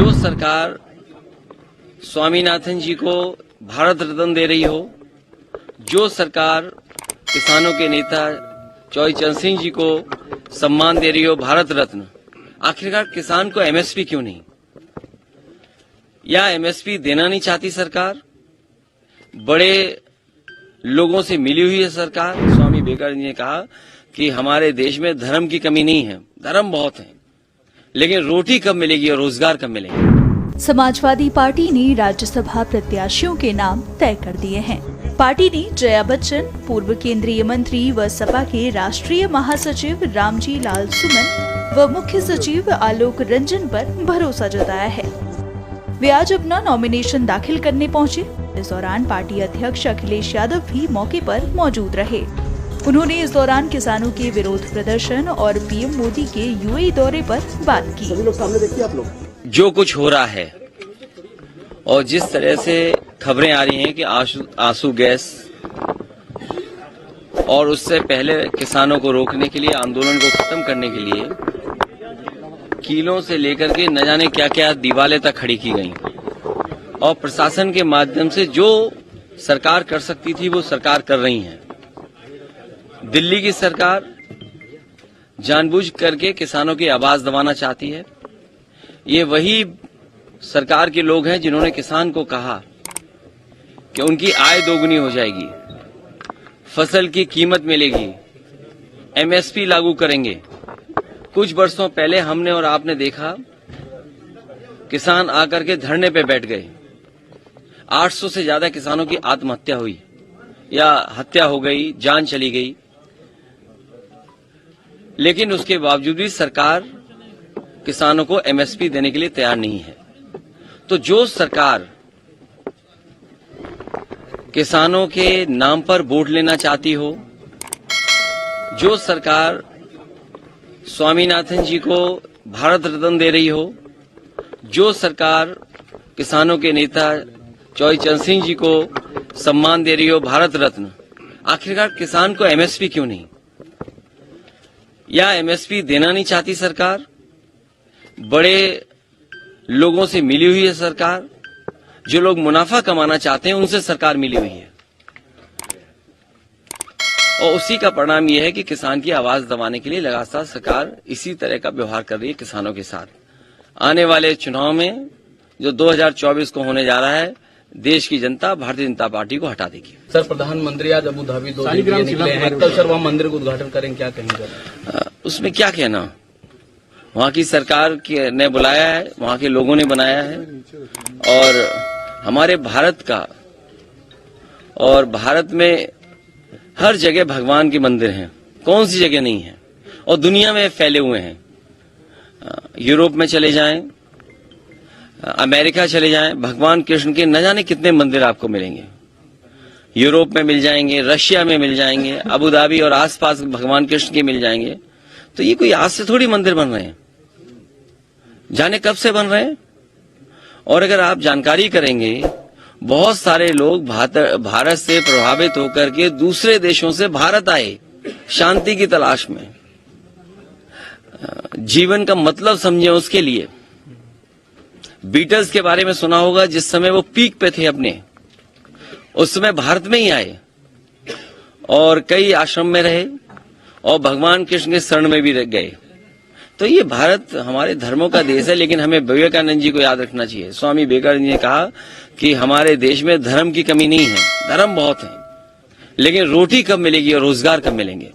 जो सरकार स्वामीनाथन जी को भारत रत्न दे रही हो, जो सरकार किसानों के नेता चौधरी चरण सिंह जी को सम्मान दे रही हो भारत रत्न, आखिरकार किसान को एमएसपी क्यों नहीं? या एमएसपी देना नहीं चाहती सरकार? बड़े लोगों से मिली हुई है सरकार। स्वामी विवेकानंद जी ने कहा कि हमारे देश में धर्म की कमी नहीं है, धर्म बहुत है, लेकिन रोटी कब मिलेगी और रोजगार कब मिलेगा? समाजवादी पार्टी ने राज्यसभा प्रत्याशियों के नाम तय कर दिए हैं। पार्टी ने जया बच्चन, पूर्व केंद्रीय मंत्री व सपा के राष्ट्रीय महासचिव रामजी लाल सुमन व मुख्य सचिव आलोक रंजन पर भरोसा जताया है। वे आज अपना नॉमिनेशन दाखिल करने पहुंचे। इस दौरान पार्टी अध्यक्ष अखिलेश यादव भी मौके पर मौजूद रहे। उन्होंने इस दौरान किसानों के विरोध प्रदर्शन और पीएम मोदी के यूएई दौरे पर बात की। सभी लोग सामने देखिए आप लोग। जो कुछ हो रहा है और जिस तरह से खबरें आ रही हैं कि आंसू गैस और उससे पहले किसानों को रोकने के लिए, आंदोलन को खत्म करने के लिए कीलों से लेकर के न जाने क्या क्या दीवारें तक खड़ी की गई और प्रशासन के माध्यम से जो सरकार कर सकती थी वो सरकार कर रही है। दिल्ली की सरकार जानबूझ करके किसानों की आवाज दबाना चाहती है। ये वही सरकार के लोग हैं जिन्होंने किसान को कहा कि उनकी आय दोगुनी हो जाएगी, फसल की कीमत मिलेगी, एमएसपी लागू करेंगे। कुछ वर्षों पहले हमने और आपने देखा किसान आकर के धरने पे बैठ गए। 800 से ज्यादा किसानों की आत्महत्या हुई या हत्या हो गई, जान चली गई, लेकिन उसके बावजूद भी सरकार किसानों को एमएसपी देने के लिए तैयार नहीं है। तो जो सरकार किसानों के नाम पर वोट लेना चाहती हो, जो सरकार स्वामीनाथन जी को भारत रत्न दे रही हो, जो सरकार किसानों के नेता चौधरी चरण सिंह जी को सम्मान दे रही हो भारत रत्न, आखिरकार किसान को एमएसपी क्यों नहीं? या एमएसपी देना नहीं चाहती सरकार? बड़े लोगों से मिली हुई है सरकार। जो लोग मुनाफा कमाना चाहते हैं उनसे सरकार मिली हुई है और उसी का परिणाम यह है कि किसान की आवाज दबाने के लिए लगातार सरकार इसी तरह का व्यवहार कर रही है किसानों के साथ। आने वाले चुनाव में जो 2024 को होने जा रहा है, देश की जनता भारतीय जनता पार्टी को हटा देगी। सर, प्रधानमंत्री आज अबू धाबी 2 दिन के लिए निकले हैं, कल सर वहाँ मंदिर का उद्घाटन करें, क्या कहेंगे? उसमें क्या कहना, वहाँ की सरकार ने बुलाया है, वहाँ के लोगों ने बनाया है और हमारे भारत का और भारत में हर जगह भगवान के मंदिर हैं, कौन सी जगह नहीं है और दुनिया में फैले हुए हैं। यूरोप में चले जाएं, अमेरिका चले जाएं, भगवान कृष्ण के न जाने कितने मंदिर आपको मिलेंगे। यूरोप में मिल जाएंगे, रशिया में मिल जाएंगे, अबू धाबी और आसपास भगवान कृष्ण के मिल जाएंगे। तो ये कोई आज से थोड़ी मंदिर बन रहे हैं, जाने कब से बन रहे हैं। और अगर आप जानकारी करेंगे, बहुत सारे लोग भारत से प्रभावित होकर के दूसरे देशों से भारत आए शांति की तलाश में, जीवन का मतलब समझे उसके लिए। बीटल्स के बारे में सुना होगा, जिस समय वो पीक पे थे अपने, उस समय भारत में ही आए और कई आश्रम में रहे और भगवान कृष्ण के शरण में भी रह गए। तो ये भारत हमारे धर्मों का देश है, लेकिन हमें विवेकानंद जी को याद रखना चाहिए। स्वामी विवेकानंद जी ने कहा कि हमारे देश में धर्म की कमी नहीं है, धर्म बहुत है, लेकिन रोटी कब मिलेगी और रोजगार कब मिलेंगे?